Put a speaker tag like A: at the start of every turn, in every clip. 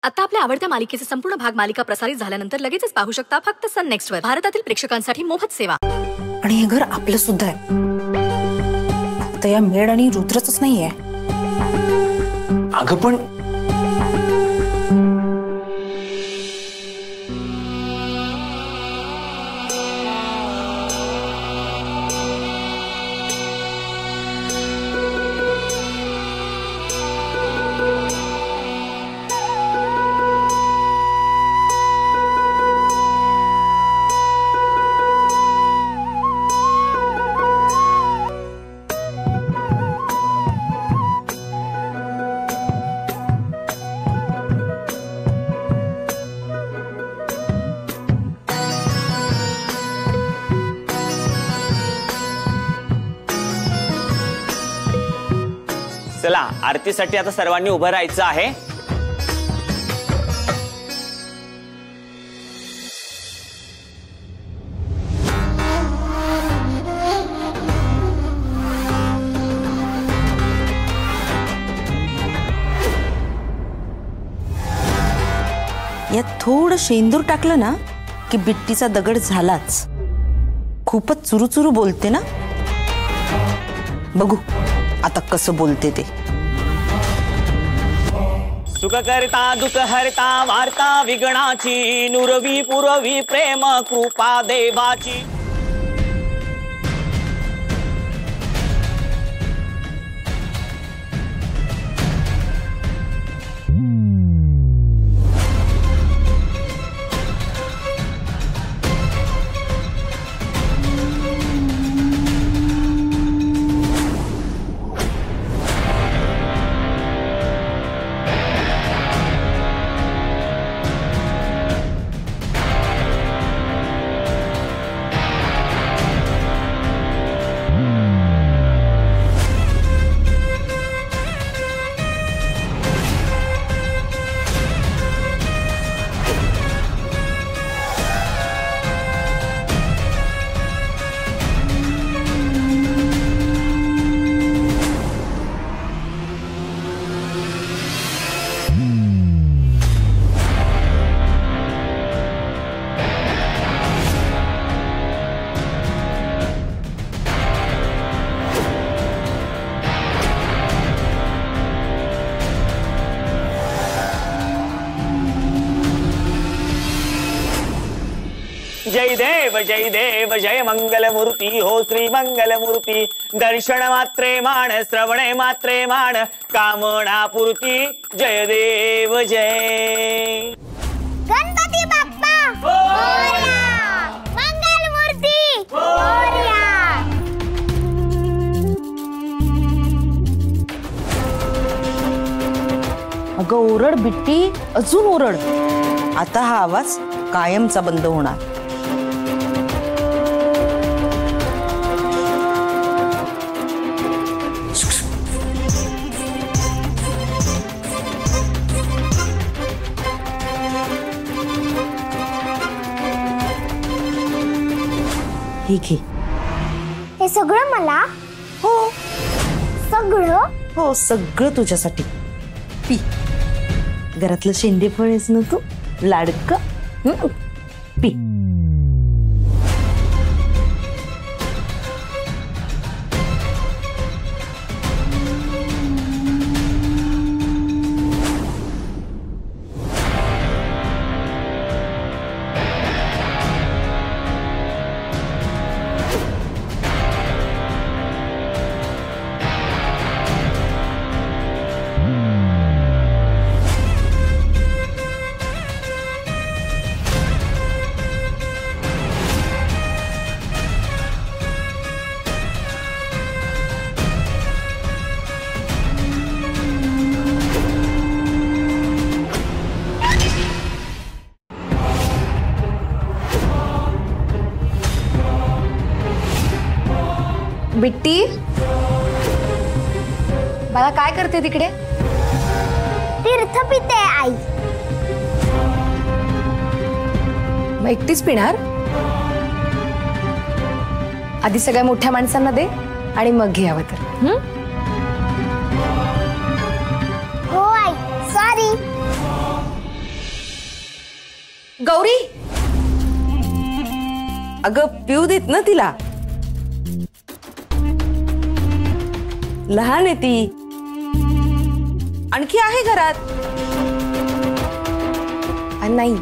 A: आता आपल्या आवडत्या मालिकेचे संपूर्ण भाग मालिका प्रसारित झाल्यानंतर लगेचच पाहू शकता फक्त सन नेक्स्ट वर. भारतातील प्रेक्षकांसाठी मोफत सेवा.
B: आणि हे घर आपलं सुद्धा आहे. फक्त या मेड आणि रुद्रच नाहीये.
C: अगं पण
D: चला आरतीसाठी आता सर्वांनी उभं राहायचं आहे.
B: यात थोडं शेंदूर टाकलं ना की बिट्टीचा दगड झालाच. खूपच चुरूचुरू बोलते ना. बघू आता कसं बोलते ते.
D: सुख करता दुःख हरता वार्ता विघ्नाची नुरवी पुरवी प्रेम कृपा देवाची. जय देव जय मंगल मूर्ति हो श्री मंगल मूर्ति. दर्शन मात्रे मान श्रवणे मात्रे मान कामना पूर्ती. जय देव जय
E: गणपती बाप्पा मोरया. मंगल मूर्ती मोरया.
B: अगं ओरड बिट्टी, अजून ओरड. आता हा आवाज कायमचा बंद होणार.
E: हे सगळं मला?
B: हो
E: सगळं?
B: हो सगळं तुझ्यासाठी. पी. घरातलं शेंडे फळेस ना तू लाडक. पी.
A: बिट्टी मला काय करते तिकडे?
E: तीर्थ पिते आई.
A: मग एकटीच पिणार? आधी सगळ्या मोठ्या माणसांना दे आणि मग घे हवं तर.
E: हो आई सॉरी.
B: गौरी, अगं पिऊ देत ना तिला, लहान आहे ती, आणखी आहे घरात.
C: नाही,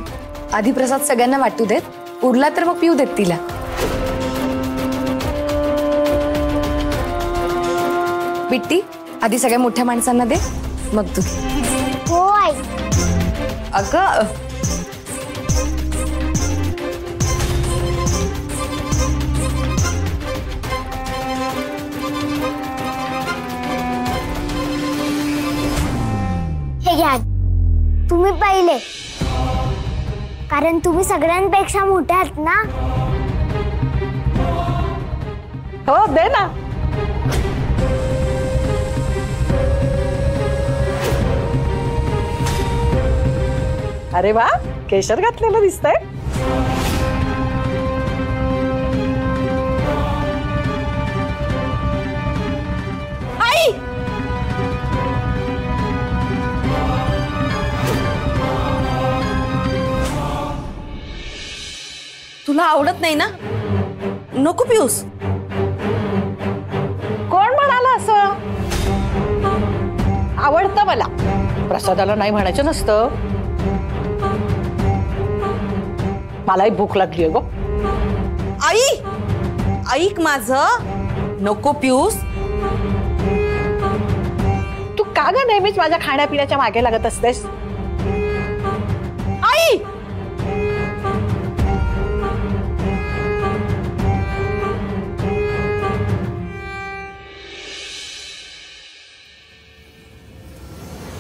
C: आधी प्रसाद सगळ्यांना वाटू देत, उरला तर मग पिऊ देत तिला. बिट्टी, आधी सगळ्या मोठ्या माणसांना दे, मग तू.
E: हो आई.
B: अगं
E: हे घ्या, तुम्ही पहिले, कारण तुम्ही सगळ्यांपेक्षा मोठे आहात ना.
F: हो दे ना. अरे वा, केशर घातलेलं दिसतंय.
B: आई, तुला आवडत नाही ना, नको पिऊस.
F: कोण म्हणाला असं? आवडतं मला, प्रसादाला नाही म्हणायचं नसतं. मलाही भूक लागली आहे गो.
B: आई, ऐक माझं, नको पिऊस.
F: तू का ग नेहमीच माझ्या खाण्यापिण्याच्या मागे लागत असतेस?
B: आई,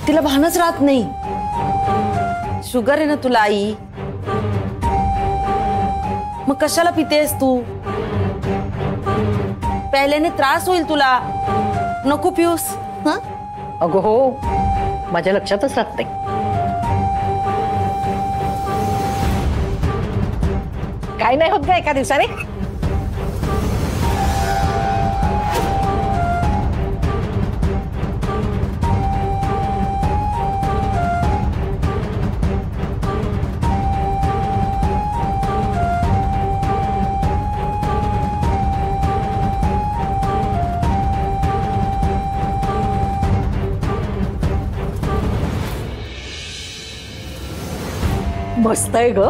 B: तिला भानच राहत नाही. शुगर आहे ना तुला आई, मग कशाला पितेस तू? प्यायल्याने त्रास होईल तुला, नको पिऊस. हं?
F: अगो हो, माझ्या लक्षातच राहत नाही. काय नाही होत का एका दिवसाने? मस्त आहे ग.